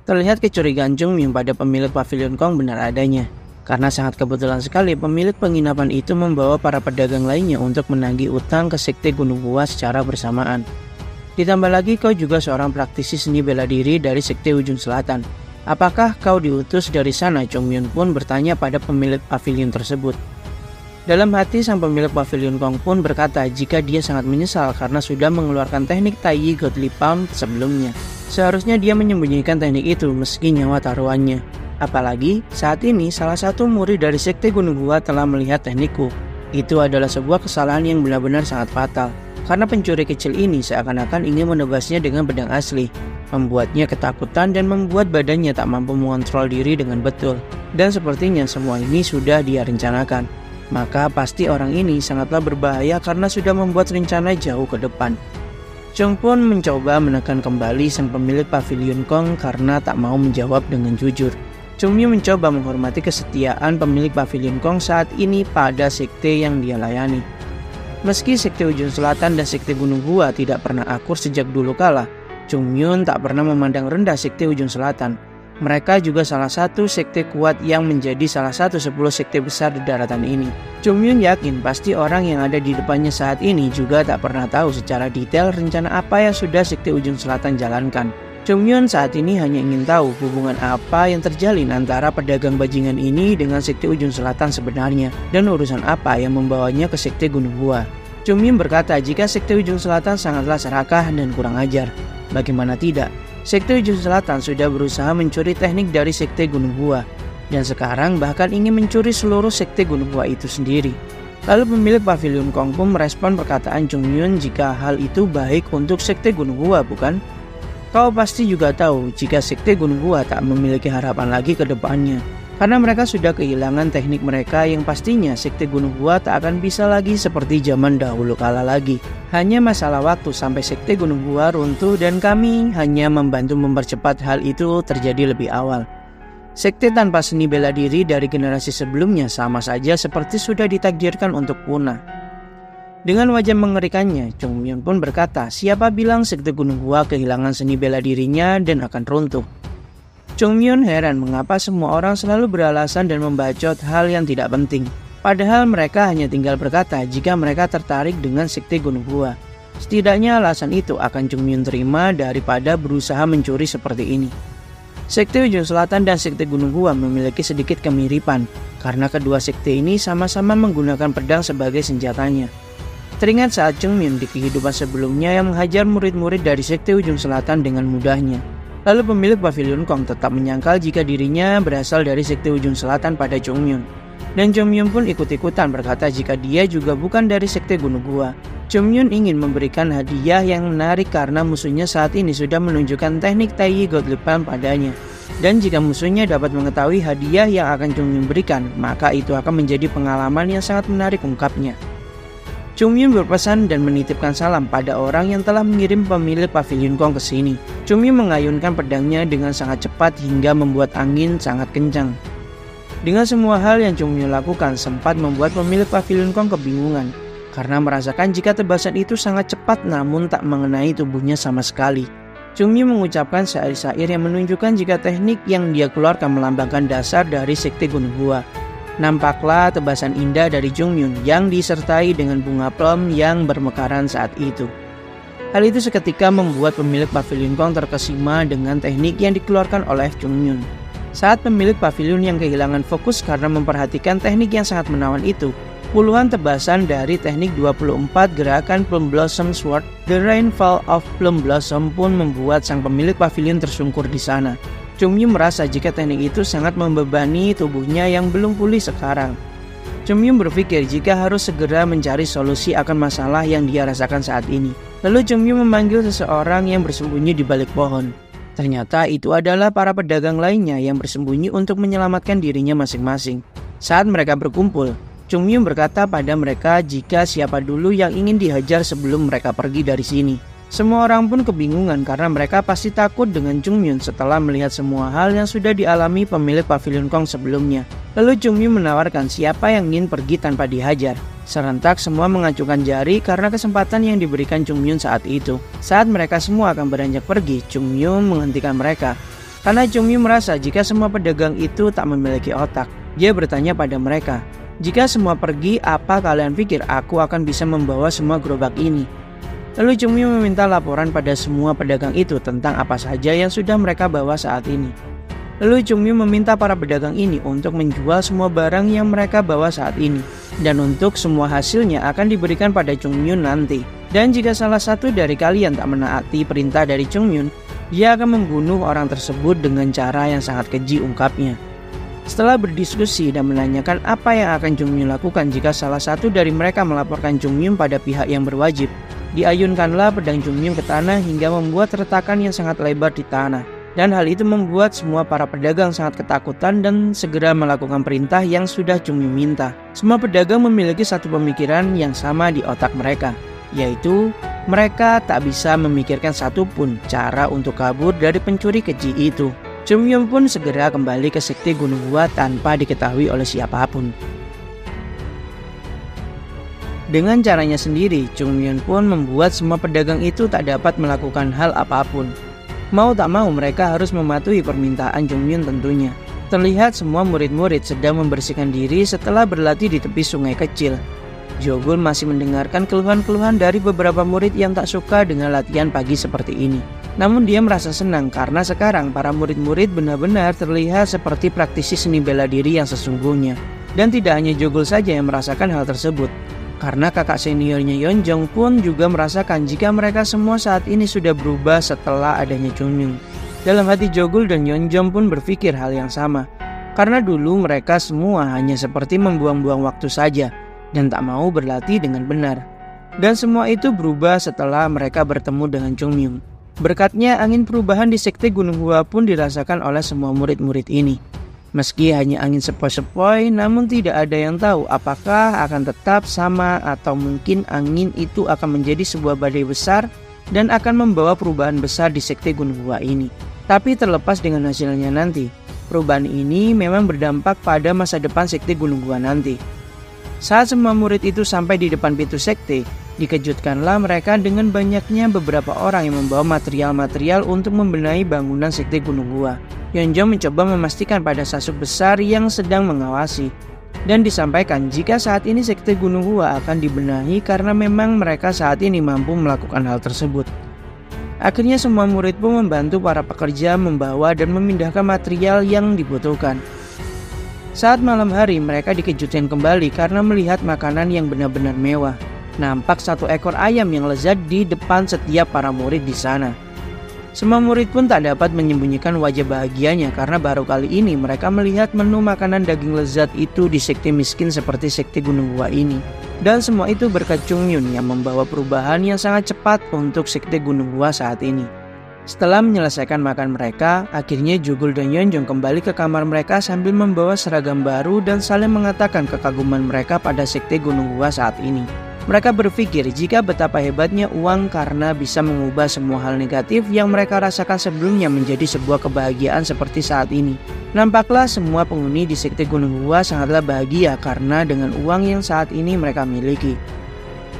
Terlihat kecurigaan Chung Myun pada pemilik pavilion Kong benar adanya. Karena sangat kebetulan sekali pemilik penginapan itu membawa para pedagang lainnya untuk menagih utang ke Sekte Gunung Gua secara bersamaan. Ditambah lagi kau juga seorang praktisi seni bela diri dari Sekte Ujung Selatan. Apakah kau diutus dari sana? Chung Myun pun bertanya pada pemilik pavilion tersebut. Dalam hati sang pemilik pavilion Kong pun berkata jika dia sangat menyesal karena sudah mengeluarkan teknik Taiyi Godly Palm sebelumnya. Seharusnya dia menyembunyikan teknik itu meski nyawa taruhannya. Apalagi saat ini salah satu murid dari Sekte Gunung Gua telah melihat teknikku. Itu adalah sebuah kesalahan yang benar-benar sangat fatal. Karena pencuri kecil ini seakan-akan ingin menebasnya dengan pedang asli, membuatnya ketakutan dan membuat badannya tak mampu mengontrol diri dengan betul. Dan sepertinya semua ini sudah dia rencanakan. Maka pasti orang ini sangatlah berbahaya karena sudah membuat rencana jauh ke depan. Chung pun mencoba menekan kembali sang pemilik pavilion Kong karena tak mau menjawab dengan jujur. Chung Myun mencoba menghormati kesetiaan pemilik pavilion Kong saat ini pada sekte yang dia layani. Meski Sekte Ujung Selatan dan Sekte Gunung Gua tidak pernah akur sejak dulu kala, Chung Myun tak pernah memandang rendah Sekte Ujung Selatan. Mereka juga salah satu sekte kuat yang menjadi salah satu 10 sekte besar di daratan ini. Chung Myun yakin pasti orang yang ada di depannya saat ini juga tak pernah tahu secara detail rencana apa yang sudah Sekte Ujung Selatan jalankan. Chung Myun saat ini hanya ingin tahu hubungan apa yang terjalin antara pedagang bajingan ini dengan Sekte Ujung Selatan sebenarnya dan urusan apa yang membawanya ke Sekte Gunung Gua. Chung Myun berkata jika Sekte Ujung Selatan sangatlah serakah dan kurang ajar. Bagaimana tidak? Sekte Ujung Selatan sudah berusaha mencuri teknik dari Sekte Gunung Gua dan sekarang bahkan ingin mencuri seluruh Sekte Gunung Gua itu sendiri. Lalu pemilik pavilion Kong pun merespon perkataan Chung Myun jika hal itu baik untuk Sekte Gunung Gua, bukan? Kau pasti juga tahu jika Sekte Gunung Gua tak memiliki harapan lagi ke depannya. Karena mereka sudah kehilangan teknik mereka yang pastinya Sekte Gunung Gua tak akan bisa lagi seperti zaman dahulu kala lagi. Hanya masalah waktu sampai Sekte Gunung Gua runtuh dan kami hanya membantu mempercepat hal itu terjadi lebih awal. Sekte tanpa seni bela diri dari generasi sebelumnya sama saja seperti sudah ditakdirkan untuk punah. Dengan wajah mengerikannya, Chung Myun pun berkata, siapa bilang Sekte Gunung Gua kehilangan seni bela dirinya dan akan runtuh? Chung Myun heran mengapa semua orang selalu beralasan dan membacot hal yang tidak penting. Padahal mereka hanya tinggal berkata jika mereka tertarik dengan Sekte Gunung Gua. Setidaknya alasan itu akan Chung Myun terima daripada berusaha mencuri seperti ini. Sekte Ujung Selatan dan Sekte Gunung Gua memiliki sedikit kemiripan karena kedua sekte ini sama-sama menggunakan pedang sebagai senjatanya. Teringat saat Chung Myun di kehidupan sebelumnya yang menghajar murid-murid dari Sekte Ujung Selatan dengan mudahnya. Lalu pemilik pavilion Kong tetap menyangkal jika dirinya berasal dari Sekte Ujung Selatan pada Chung Myun. Dan Chung Myun pun ikut-ikutan berkata jika dia juga bukan dari Sekte Gunung Gua. Chung Myun ingin memberikan hadiah yang menarik karena musuhnya saat ini sudah menunjukkan teknik Taiyi Godly Palm padanya. Dan jika musuhnya dapat mengetahui hadiah yang akan Chung Myun berikan, maka itu akan menjadi pengalaman yang sangat menarik, ungkapnya. Chung Myun berpesan dan menitipkan salam pada orang yang telah mengirim pemilik pavilion Kong ke sini. Chung Myun mengayunkan pedangnya dengan sangat cepat hingga membuat angin sangat kencang. Dengan semua hal yang Chung Myun lakukan sempat membuat pemilik pavilion Kong kebingungan karena merasakan jika tebasan itu sangat cepat namun tak mengenai tubuhnya sama sekali. Chung Myun mengucapkan syair-syair yang menunjukkan jika teknik yang dia keluarkan melambangkan dasar dari Sekte Gunung Gua. Nampaklah tebasan indah dari Chung Myun yang disertai dengan bunga plum yang bermekaran saat itu. Hal itu seketika membuat pemilik pavilion Kong terkesima dengan teknik yang dikeluarkan oleh Chung Myun. Saat pemilik pavilion yang kehilangan fokus karena memperhatikan teknik yang sangat menawan itu, puluhan tebasan dari teknik 24 gerakan Plum Blossom Sword, The Rainfall of Plum Blossom pun membuat sang pemilik pavilion tersungkur di sana. Chung Myun merasa jika teknik itu sangat membebani tubuhnya yang belum pulih sekarang. Chung Myun berpikir jika harus segera mencari solusi akan masalah yang dia rasakan saat ini. Lalu Chung Myun memanggil seseorang yang bersembunyi di balik pohon. Ternyata itu adalah para pedagang lainnya yang bersembunyi untuk menyelamatkan dirinya masing-masing. Saat mereka berkumpul, Chung Myun berkata pada mereka jika siapa dulu yang ingin dihajar sebelum mereka pergi dari sini. Semua orang pun kebingungan karena mereka pasti takut dengan Chung Myun setelah melihat semua hal yang sudah dialami pemilik pavilion Kong sebelumnya. Lalu Chung Myun menawarkan siapa yang ingin pergi tanpa dihajar. Serentak semua mengacungkan jari karena kesempatan yang diberikan Chung Myun saat itu. Saat mereka semua akan beranjak pergi, Chung Myun menghentikan mereka. Karena Chungmyu merasa jika semua pedagang itu tak memiliki otak. Dia bertanya pada mereka, "Jika semua pergi, apa kalian pikir aku akan bisa membawa semua gerobak ini?" Lalu Chungmyu meminta laporan pada semua pedagang itu tentang apa saja yang sudah mereka bawa saat ini. Lalu Chungmyu meminta para pedagang ini untuk menjual semua barang yang mereka bawa saat ini. Dan untuk semua hasilnya akan diberikan pada Chungmyu nanti. Dan jika salah satu dari kalian tak menaati perintah dari Chungmyu, dia akan membunuh orang tersebut dengan cara yang sangat keji, ungkapnya. Setelah berdiskusi dan menanyakan apa yang akan Chungmyu lakukan jika salah satu dari mereka melaporkan Chungmyu pada pihak yang berwajib, diayunkanlah pedang Chungmyu ke tanah hingga membuat retakan yang sangat lebar di tanah. Dan hal itu membuat semua para pedagang sangat ketakutan dan segera melakukan perintah yang sudah Chungmyu minta. Semua pedagang memiliki satu pemikiran yang sama di otak mereka, yaitu mereka tak bisa memikirkan satupun cara untuk kabur dari pencuri keji itu. Chungmyu pun segera kembali ke sekte Gunung Gua tanpa diketahui oleh siapapun. Dengan caranya sendiri, Chungmyu pun membuat semua pedagang itu tak dapat melakukan hal apapun. Mau tak mau mereka harus mematuhi permintaan Chungmyu tentunya. Terlihat semua murid-murid sedang membersihkan diri setelah berlatih di tepi sungai kecil. Jogul masih mendengarkan keluhan-keluhan dari beberapa murid yang tak suka dengan latihan pagi seperti ini. Namun dia merasa senang karena sekarang para murid-murid benar-benar terlihat seperti praktisi seni bela diri yang sesungguhnya. Dan tidak hanya Jogul saja yang merasakan hal tersebut. Karena kakak seniornya Yeonjong pun juga merasakan jika mereka semua saat ini sudah berubah setelah adanya Chungmyu. Dalam hati Jogul dan Yeonjong pun berpikir hal yang sama. Karena dulu mereka semua hanya seperti membuang-buang waktu saja dan tak mau berlatih dengan benar. Dan semua itu berubah setelah mereka bertemu dengan Chungmyu. Berkatnya, angin perubahan di sekte Gunung Gua pun dirasakan oleh semua murid-murid ini. Meski hanya angin sepoi-sepoi, namun tidak ada yang tahu apakah akan tetap sama atau mungkin angin itu akan menjadi sebuah badai besar dan akan membawa perubahan besar di sekte Gunung Gua ini. Tapi terlepas dengan hasilnya nanti, perubahan ini memang berdampak pada masa depan sekte Gunung Gua nanti. Saat semua murid itu sampai di depan pintu sekte, dikejutkanlah mereka dengan banyaknya beberapa orang yang membawa material-material untuk membenahi bangunan sekte Gunung Gua. Yeonjong mencoba memastikan pada sasuk besar yang sedang mengawasi. Dan disampaikan jika saat ini sekte Gunung Gua akan dibenahi karena memang mereka saat ini mampu melakukan hal tersebut. Akhirnya semua murid pun membantu para pekerja membawa dan memindahkan material yang dibutuhkan. Saat malam hari mereka dikejutkan kembali karena melihat makanan yang benar-benar mewah. Nampak satu ekor ayam yang lezat di depan setiap para murid di sana. Semua murid pun tak dapat menyembunyikan wajah bahagianya karena baru kali ini mereka melihat menu makanan daging lezat itu di sekte miskin seperti sekte Gunung Gua ini. Dan semua itu berkat Chungmyu yang membawa perubahan yang sangat cepat untuk sekte Gunung Gua saat ini. Setelah menyelesaikan makan mereka, akhirnya Jogul dan Yeonjong kembali ke kamar mereka sambil membawa seragam baru dan saling mengatakan kekaguman mereka pada sekte Gunung Gua saat ini. Mereka berpikir jika betapa hebatnya uang karena bisa mengubah semua hal negatif yang mereka rasakan sebelumnya menjadi sebuah kebahagiaan seperti saat ini. Nampaklah semua penghuni di sekte Gunung Gua sangatlah bahagia karena dengan uang yang saat ini mereka miliki.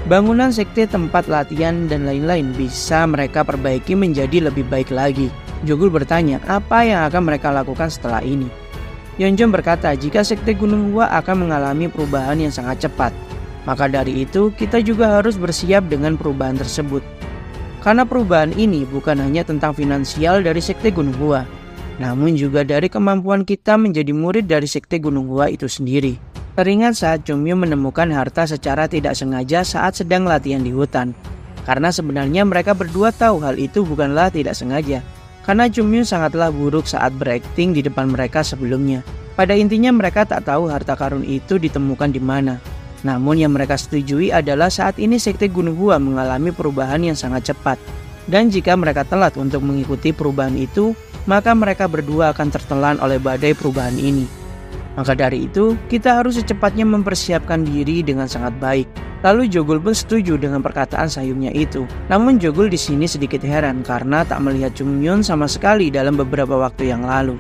Bangunan sekte, tempat latihan, dan lain-lain bisa mereka perbaiki menjadi lebih baik lagi. Jogul bertanya apa yang akan mereka lakukan setelah ini. Yeonjong berkata jika sekte Gunung Gua akan mengalami perubahan yang sangat cepat. Maka dari itu kita juga harus bersiap dengan perubahan tersebut. Karena perubahan ini bukan hanya tentang finansial dari sekte Gunung Gua, namun juga dari kemampuan kita menjadi murid dari sekte Gunung Gua itu sendiri. Teringat saat Chungmyu menemukan harta secara tidak sengaja saat sedang latihan di hutan. Karena sebenarnya mereka berdua tahu hal itu bukanlah tidak sengaja. Karena Chungmyu sangatlah buruk saat berakting di depan mereka sebelumnya. Pada intinya mereka tak tahu harta karun itu ditemukan di mana. Namun yang mereka setujui adalah saat ini sekte Gunung Gua mengalami perubahan yang sangat cepat. Dan jika mereka telat untuk mengikuti perubahan itu, maka mereka berdua akan tertelan oleh badai perubahan ini. Maka dari itu, kita harus secepatnya mempersiapkan diri dengan sangat baik. Lalu Jogul pun setuju dengan perkataan Sayumnya itu. Namun Jogul di sini sedikit heran karena tak melihat Chungmyu sama sekali dalam beberapa waktu yang lalu.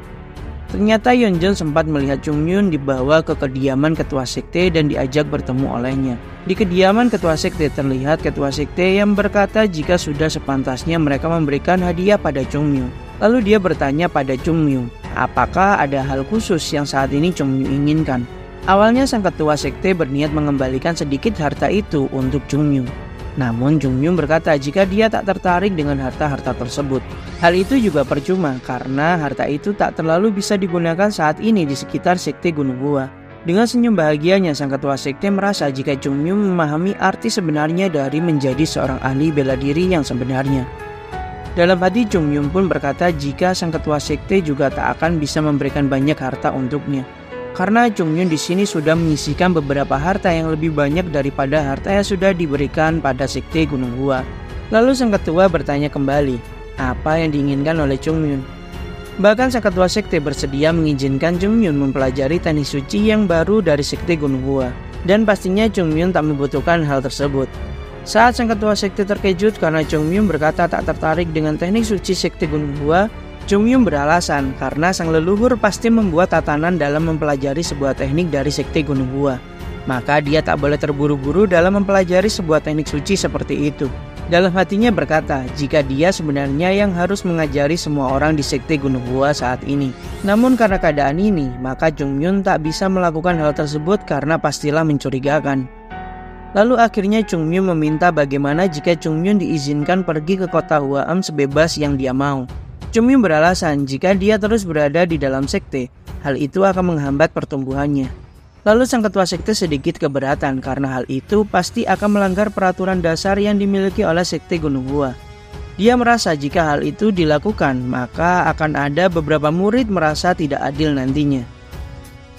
Ternyata Yeonjong sempat melihat Chungmyu dibawa ke kediaman ketua sekte dan diajak bertemu olehnya. Di kediaman ketua sekte terlihat ketua sekte yang berkata jika sudah sepantasnya mereka memberikan hadiah pada Chungmyu. Lalu dia bertanya pada Chungmyu, apakah ada hal khusus yang saat ini Chungmyu inginkan. Awalnya sang ketua sekte berniat mengembalikan sedikit harta itu untuk Chungmyu. Namun Chungmyu berkata jika dia tak tertarik dengan harta-harta tersebut. Hal itu juga percuma karena harta itu tak terlalu bisa digunakan saat ini di sekitar sekte Gunung Gua. Dengan senyum bahagianya, sang ketua sekte merasa jika Chungmyu memahami arti sebenarnya dari menjadi seorang ahli bela diri yang sebenarnya. Dalam hati Chungmyu pun berkata jika sang ketua sekte juga tak akan bisa memberikan banyak harta untuknya. Karena Chungmyu di sini sudah menyisihkan beberapa harta yang lebih banyak daripada harta yang sudah diberikan pada sekte Gunung Gua. Lalu sang ketua bertanya kembali, apa yang diinginkan oleh Chungmyu? Bahkan sang ketua sekte bersedia mengizinkan Chungmyu mempelajari teknik suci yang baru dari sekte Gunung Gua. Dan pastinya Chungmyu tak membutuhkan hal tersebut. Saat sang ketua sekte terkejut karena Chungmyu berkata tak tertarik dengan teknik suci sekte Gunung Gua, Chungmyu beralasan karena sang leluhur pasti membuat tatanan dalam mempelajari sebuah teknik dari sekte Gunung Gua. Maka dia tak boleh terburu-buru dalam mempelajari sebuah teknik suci seperti itu. Dalam hatinya berkata jika dia sebenarnya yang harus mengajari semua orang di sekte Gunung Gua saat ini. Namun karena keadaan ini, maka Chungmyu tak bisa melakukan hal tersebut karena pastilah mencurigakan. Lalu akhirnya Chungmyu meminta bagaimana jika Chungmyu diizinkan pergi ke kota Huaam sebebas yang dia mau. Chungmyu beralasan jika dia terus berada di dalam sekte, hal itu akan menghambat pertumbuhannya. Lalu sang ketua sekte sedikit keberatan karena hal itu pasti akan melanggar peraturan dasar yang dimiliki oleh sekte Gunung Gua. Dia merasa jika hal itu dilakukan, maka akan ada beberapa murid merasa tidak adil nantinya.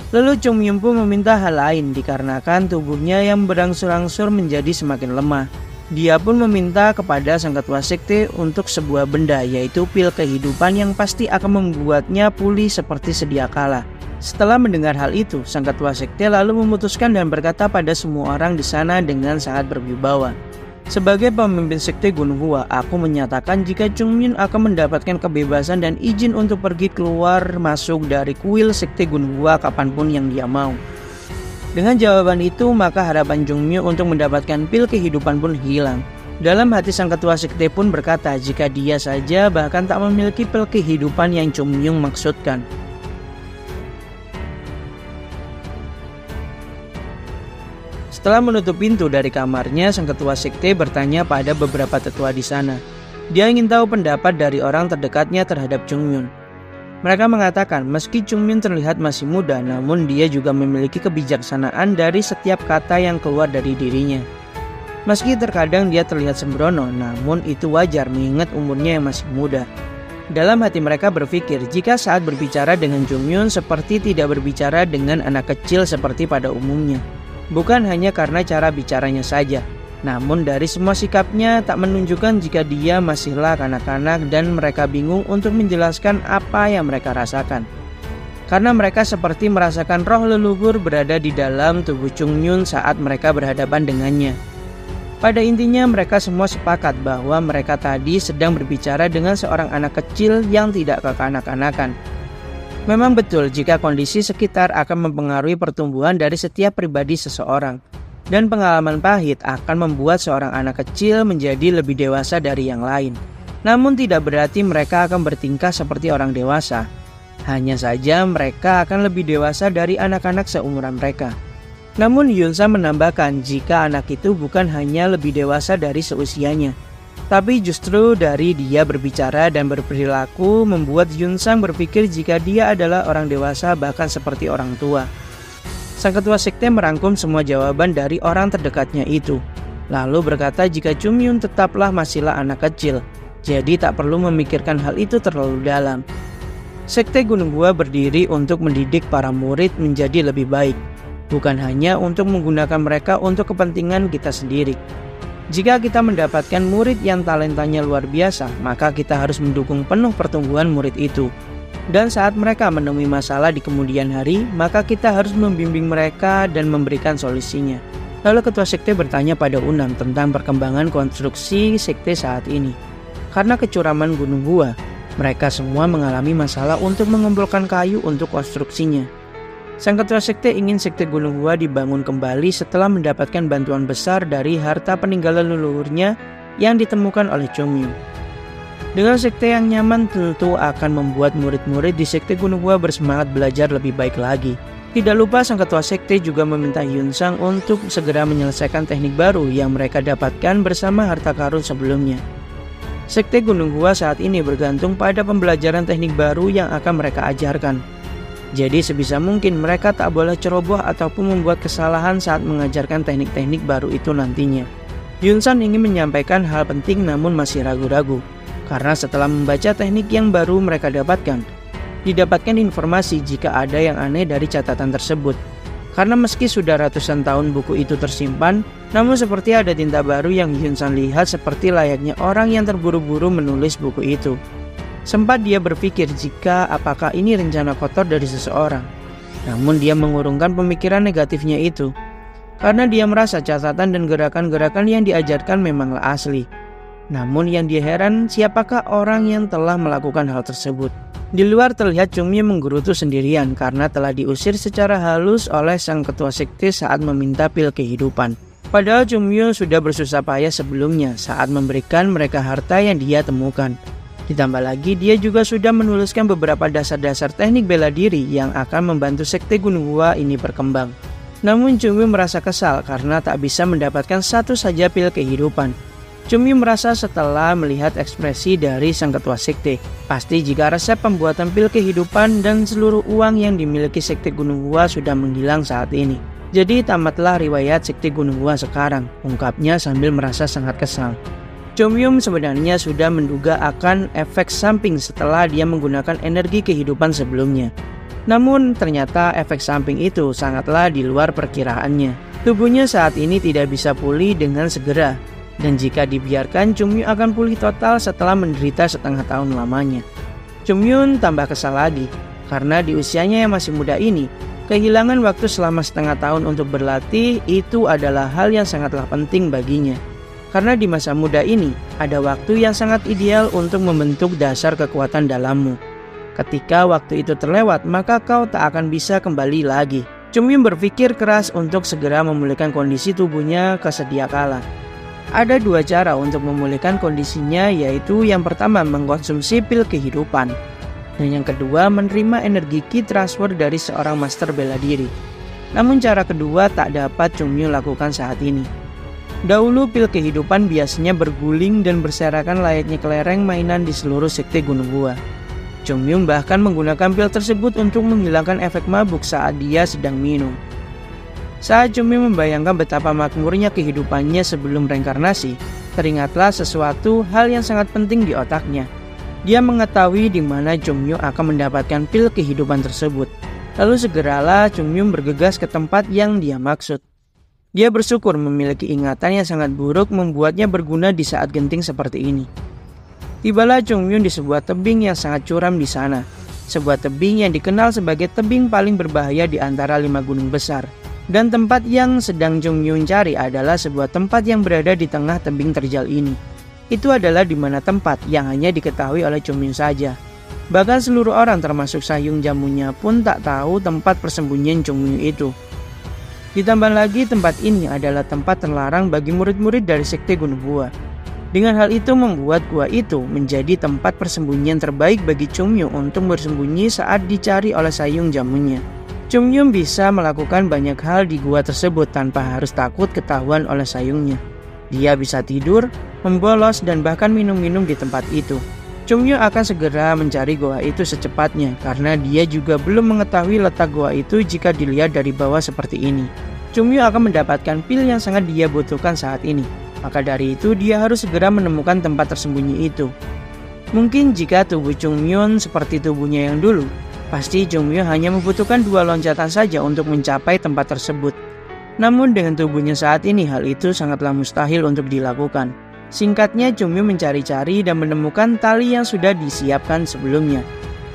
Lalu Chungmyu pun meminta hal lain dikarenakan tubuhnya yang berangsur-angsur menjadi semakin lemah. Dia pun meminta kepada sang ketua sekte untuk sebuah benda, yaitu pil kehidupan yang pasti akan membuatnya pulih seperti sedia kala. Setelah mendengar hal itu, sang ketua sekte lalu memutuskan dan berkata pada semua orang di sana dengan sangat berwibawa. Sebagai pemimpin sekte Gunung Gua, aku menyatakan jika Chungmyu akan mendapatkan kebebasan dan izin untuk pergi keluar masuk dari kuil sekte Gunung Gua kapanpun yang dia mau. Dengan jawaban itu, maka harapan Chungmyu untuk mendapatkan pil kehidupan pun hilang. Dalam hati sang ketua sekte pun berkata jika dia saja bahkan tak memiliki pil kehidupan yang Chungmyu maksudkan. Setelah menutup pintu dari kamarnya, sang ketua sekte bertanya pada beberapa tetua di sana. Dia ingin tahu pendapat dari orang terdekatnya terhadap Chungmyu. Mereka mengatakan meski Chungmyu terlihat masih muda, namun dia juga memiliki kebijaksanaan dari setiap kata yang keluar dari dirinya. Meski terkadang dia terlihat sembrono, namun itu wajar mengingat umurnya yang masih muda. Dalam hati mereka berpikir jika saat berbicara dengan Chungmyu seperti tidak berbicara dengan anak kecil seperti pada umumnya. Bukan hanya karena cara bicaranya saja, namun dari semua sikapnya tak menunjukkan jika dia masihlah kanak-kanak dan mereka bingung untuk menjelaskan apa yang mereka rasakan. Karena mereka seperti merasakan roh leluhur berada di dalam tubuh Chungmyu saat mereka berhadapan dengannya. Pada intinya mereka semua sepakat bahwa mereka tadi sedang berbicara dengan seorang anak kecil yang tidak kekanak-kanakan. Memang betul jika kondisi sekitar akan mempengaruhi pertumbuhan dari setiap pribadi seseorang. Dan pengalaman pahit akan membuat seorang anak kecil menjadi lebih dewasa dari yang lain. Namun tidak berarti mereka akan bertingkah seperti orang dewasa. Hanya saja mereka akan lebih dewasa dari anak-anak seumuran mereka. Namun Yunsa menambahkan jika anak itu bukan hanya lebih dewasa dari seusianya, tapi justru dari dia berbicara dan berperilaku membuat Yunsang berpikir jika dia adalah orang dewasa bahkan seperti orang tua. Sang ketua sekte merangkum semua jawaban dari orang terdekatnya itu. Lalu berkata jika Chungmyu tetaplah masihlah anak kecil, jadi tak perlu memikirkan hal itu terlalu dalam. Sekte Gunung Gua berdiri untuk mendidik para murid menjadi lebih baik, bukan hanya untuk menggunakan mereka untuk kepentingan kita sendiri. Jika kita mendapatkan murid yang talentanya luar biasa, maka kita harus mendukung penuh pertumbuhan murid itu. Dan saat mereka menemui masalah di kemudian hari, maka kita harus membimbing mereka dan memberikan solusinya. Lalu ketua sekte bertanya pada Unam tentang perkembangan konstruksi sekte saat ini. Karena kecuraman Gunung Gua, mereka semua mengalami masalah untuk mengumpulkan kayu untuk konstruksinya. Sang ketua sekte ingin sekte Gunung Gua dibangun kembali setelah mendapatkan bantuan besar dari harta peninggalan leluhurnya yang ditemukan oleh Chungmyu. Dengan sekte yang nyaman tentu akan membuat murid-murid di sekte Gunung Gua bersemangat belajar lebih baik lagi. Tidak lupa sang ketua sekte juga meminta Hyun-sang untuk segera menyelesaikan teknik baru yang mereka dapatkan bersama harta karun sebelumnya. Sekte Gunung Gua saat ini bergantung pada pembelajaran teknik baru yang akan mereka ajarkan. Jadi sebisa mungkin mereka tak boleh ceroboh ataupun membuat kesalahan saat mengajarkan teknik-teknik baru itu nantinya. Hyun-san ingin menyampaikan hal penting namun masih ragu-ragu. Karena setelah membaca teknik yang baru mereka dapatkan, didapatkan informasi jika ada yang aneh dari catatan tersebut. Karena meski sudah ratusan tahun buku itu tersimpan, namun seperti ada tinta baru yang Hyun-san lihat seperti layaknya orang yang terburu-buru menulis buku itu. Sempat dia berpikir jika apakah ini rencana kotor dari seseorang. Namun dia mengurungkan pemikiran negatifnya itu. Karena dia merasa catatan dan gerakan-gerakan yang diajarkan memanglah asli. Namun yang dia heran siapakah orang yang telah melakukan hal tersebut. Di luar terlihat Chungmyo menggerutu sendirian karena telah diusir secara halus oleh sang ketua sekte saat meminta pil kehidupan. Padahal Chungmyo sudah bersusah payah sebelumnya saat memberikan mereka harta yang dia temukan. Ditambah lagi dia juga sudah menuliskan beberapa dasar-dasar teknik bela diri yang akan membantu sekte Gunung Gua ini berkembang. Namun Chungmyo merasa kesal karena tak bisa mendapatkan satu saja pil kehidupan. Chungmyo merasa setelah melihat ekspresi dari sang ketua sekte, pasti jika resep pembuatan pil kehidupan dan seluruh uang yang dimiliki sekte Gunung Gua sudah menghilang saat ini. Jadi tamatlah riwayat sekte Gunung Gua sekarang, ungkapnya sambil merasa sangat kesal. Chungmyo sebenarnya sudah menduga akan efek samping setelah dia menggunakan energi kehidupan sebelumnya. Namun ternyata efek samping itu sangatlah di luar perkiraannya. Tubuhnya saat ini tidak bisa pulih dengan segera. Dan jika dibiarkan, Chungmyo akan pulih total setelah menderita setengah tahun lamanya. Chungmyo tambah kesal lagi, karena di usianya yang masih muda ini, kehilangan waktu selama setengah tahun untuk berlatih itu adalah hal yang sangatlah penting baginya. Karena di masa muda ini, ada waktu yang sangat ideal untuk membentuk dasar kekuatan dalammu. Ketika waktu itu terlewat, maka kau tak akan bisa kembali lagi. Chungmyo berpikir keras untuk segera memulihkan kondisi tubuhnya ke sedia kala. Ada dua cara untuk memulihkan kondisinya, yaitu yang pertama mengkonsumsi pil kehidupan, dan yang kedua menerima energi ki transfer dari seorang master bela diri. Namun cara kedua tak dapat Chungmyo lakukan saat ini. Dahulu pil kehidupan biasanya berguling dan berserakan layaknya kelereng mainan di seluruh sekte Gunung Gua. Chungmyo bahkan menggunakan pil tersebut untuk menghilangkan efek mabuk saat dia sedang minum. Saat Chungmyo membayangkan betapa makmurnya kehidupannya sebelum reinkarnasi, teringatlah sesuatu hal yang sangat penting di otaknya. Dia mengetahui di mana Chungmyo akan mendapatkan pil kehidupan tersebut. Lalu segeralah Chungmyo bergegas ke tempat yang dia maksud. Dia bersyukur memiliki ingatan yang sangat buruk membuatnya berguna di saat genting seperti ini. Tibalah Chungmyo di sebuah tebing yang sangat curam di sana. Sebuah tebing yang dikenal sebagai tebing paling berbahaya di antara 5 gunung besar. Dan tempat yang sedang Chungmyo cari adalah sebuah tempat yang berada di tengah tebing terjal ini. Itu adalah di mana tempat yang hanya diketahui oleh Chungmyo saja. Bahkan seluruh orang termasuk Sayung Jamunya pun tak tahu tempat persembunyian Chungmyo itu. Ditambah lagi tempat ini adalah tempat terlarang bagi murid-murid dari sekte Gunung Gua. Dengan hal itu membuat gua itu menjadi tempat persembunyian terbaik bagi Chungmyo untuk bersembunyi saat dicari oleh Sayung Jamunya. Chungmyo bisa melakukan banyak hal di gua tersebut tanpa harus takut ketahuan oleh Sayungnya. Dia bisa tidur, membolos, dan bahkan minum-minum di tempat itu. Chungmyo akan segera mencari gua itu secepatnya karena dia juga belum mengetahui letak gua itu jika dilihat dari bawah seperti ini. Chungmyo akan mendapatkan pil yang sangat dia butuhkan saat ini. Maka dari itu dia harus segera menemukan tempat tersembunyi itu. Mungkin jika tubuh Chungmyo seperti tubuhnya yang dulu, pasti Chungmyo hanya membutuhkan 2 loncatan saja untuk mencapai tempat tersebut. Namun dengan tubuhnya saat ini hal itu sangatlah mustahil untuk dilakukan. Singkatnya Chungmyo mencari-cari dan menemukan tali yang sudah disiapkan sebelumnya.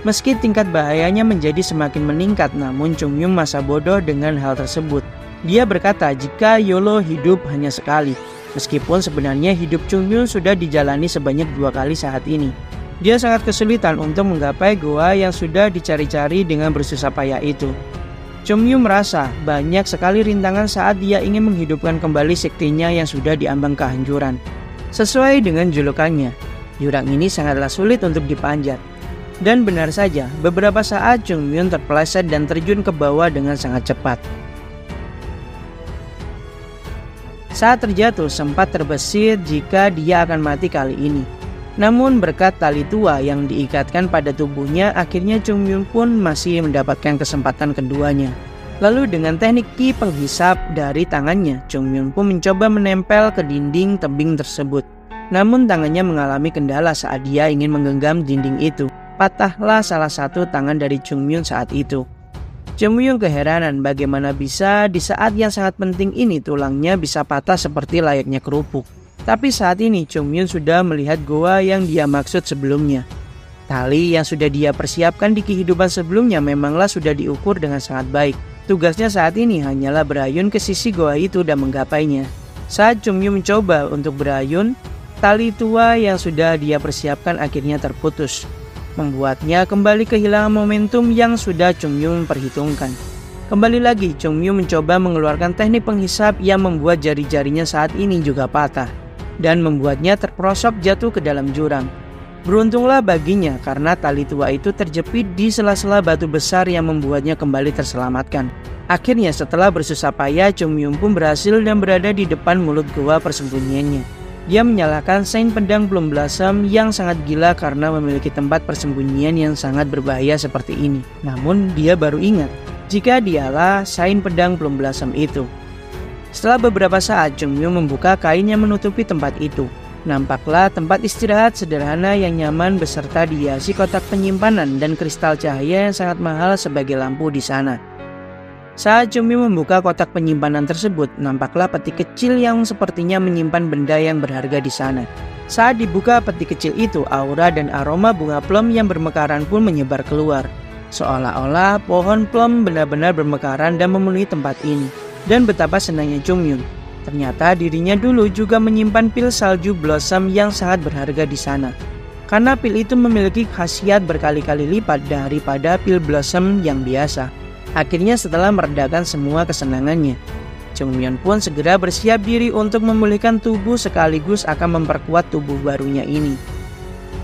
Meski tingkat bahayanya menjadi semakin meningkat, namun Chungmyo masa bodoh dengan hal tersebut. Dia berkata jika YOLO hidup hanya sekali, meskipun sebenarnya hidup Chungmyo sudah dijalani sebanyak 2 kali saat ini. Dia sangat kesulitan untuk menggapai goa yang sudah dicari-cari dengan bersusah payah itu. Chungmyo merasa banyak sekali rintangan saat dia ingin menghidupkan kembali sektinya yang sudah diambang kehancuran. Sesuai dengan julukannya, Jurang ini sangatlah sulit untuk dipanjat. Dan benar saja, beberapa saat Chung Myun terpeleset dan terjun ke bawah dengan sangat cepat. Saat terjatuh sempat terbesit jika dia akan mati kali ini. Namun berkat tali tua yang diikatkan pada tubuhnya, akhirnya Chung Myun pun masih mendapatkan kesempatan keduanya. Lalu dengan teknik ki penghisap dari tangannya, Chung Myun pun mencoba menempel ke dinding tebing tersebut. Namun tangannya mengalami kendala saat dia ingin menggenggam dinding itu. Patahlah salah satu tangan dari Chung Myun saat itu. Chung Myun keheranan bagaimana bisa di saat yang sangat penting ini tulangnya bisa patah seperti layaknya kerupuk. Tapi saat ini Chung Myun sudah melihat goa yang dia maksud sebelumnya. Tali yang sudah dia persiapkan di kehidupan sebelumnya memanglah sudah diukur dengan sangat baik. Tugasnya saat ini hanyalah berayun ke sisi goa itu dan menggapainya. Saat Chung Myun mencoba untuk berayun, tali tua yang sudah dia persiapkan akhirnya terputus, membuatnya kembali kehilangan momentum yang sudah Chung Myun perhitungkan. Kembali lagi Chung Myun mencoba mengeluarkan teknik penghisap yang membuat jari-jarinya saat ini juga patah dan membuatnya terperosok jatuh ke dalam jurang. Beruntunglah baginya karena tali tua itu terjepit di sela-sela batu besar yang membuatnya kembali terselamatkan. Akhirnya setelah bersusah payah, Chung Myun pun berhasil dan berada di depan mulut goa persembunyiannya. Dia menyalakan Saint Pedang Plum Blossom yang sangat gila karena memiliki tempat persembunyian yang sangat berbahaya seperti ini. Namun dia baru ingat jika dialah Saint Pedang Plum Blossom itu. Setelah beberapa saat, Chung Myun membuka kain yang menutupi tempat itu. Nampaklah tempat istirahat sederhana yang nyaman beserta dihiasi kotak penyimpanan dan kristal cahaya yang sangat mahal sebagai lampu di sana. Saat Chung Myun membuka kotak penyimpanan tersebut, nampaklah peti kecil yang sepertinya menyimpan benda yang berharga di sana. Saat dibuka peti kecil itu, aura dan aroma bunga plum yang bermekaran pun menyebar keluar. Seolah-olah pohon plum benar-benar bermekaran dan memenuhi tempat ini. Dan betapa senangnya Chung Myun. Ternyata dirinya dulu juga menyimpan pil salju blossom yang sangat berharga di sana. Karena pil itu memiliki khasiat berkali-kali lipat daripada pil blossom yang biasa. Akhirnya setelah meredakan semua kesenangannya, Chung Myun pun segera bersiap diri untuk memulihkan tubuh sekaligus akan memperkuat tubuh barunya ini.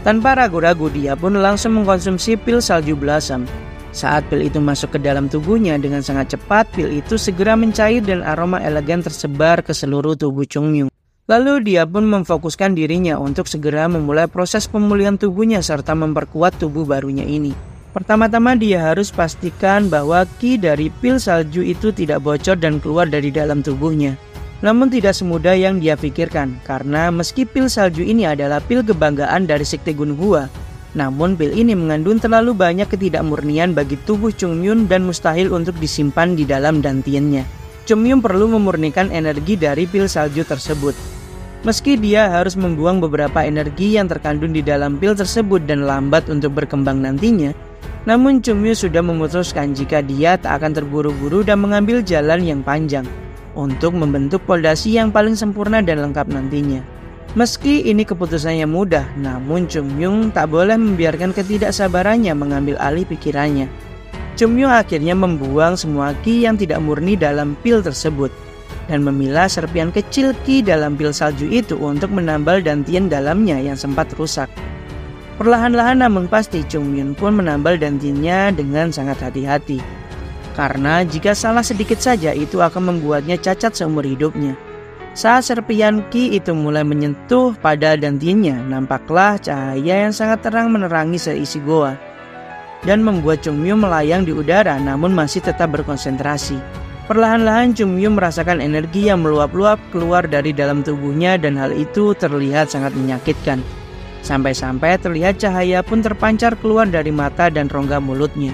Tanpa ragu-ragu dia pun langsung mengkonsumsi pil salju blossom. Saat pil itu masuk ke dalam tubuhnya dengan sangat cepat, pil itu segera mencair dan aroma elegan tersebar ke seluruh tubuh Chung Myun. Lalu dia pun memfokuskan dirinya untuk segera memulai proses pemulihan tubuhnya serta memperkuat tubuh barunya ini. Pertama-tama dia harus pastikan bahwa ki dari pil salju itu tidak bocor dan keluar dari dalam tubuhnya. Namun tidak semudah yang dia pikirkan, karena meski pil salju ini adalah pil kebanggaan dari Sekte Gunung Hua, namun pil ini mengandung terlalu banyak ketidakmurnian bagi tubuh Chung Myun dan mustahil untuk disimpan di dalam dantiannya. Chung Myun perlu memurnikan energi dari pil salju tersebut. Meski dia harus membuang beberapa energi yang terkandung di dalam pil tersebut dan lambat untuk berkembang nantinya, namun Chung Myun sudah memutuskan jika dia tak akan terburu-buru dan mengambil jalan yang panjang untuk membentuk pondasi yang paling sempurna dan lengkap nantinya. Meski ini keputusannya mudah, namun Chung Myun tak boleh membiarkan ketidaksabarannya mengambil alih pikirannya. Chung Myun akhirnya membuang semua ki yang tidak murni dalam pil tersebut dan memilah serpian kecil ki dalam pil salju itu untuk menambal dantian dalamnya yang sempat rusak. Perlahan-lahan namun pasti Chung Myun pun menambal dantiannya dengan sangat hati-hati. Karena jika salah sedikit saja itu akan membuatnya cacat seumur hidupnya. Saat serpian ki itu mulai menyentuh pada dantiannya, nampaklah cahaya yang sangat terang menerangi seisi goa dan membuat Chung Myun melayang di udara namun masih tetap berkonsentrasi. Perlahan-lahan Chung Myun merasakan energi yang meluap-luap keluar dari dalam tubuhnya dan hal itu terlihat sangat menyakitkan. Sampai-sampai terlihat cahaya pun terpancar keluar dari mata dan rongga mulutnya.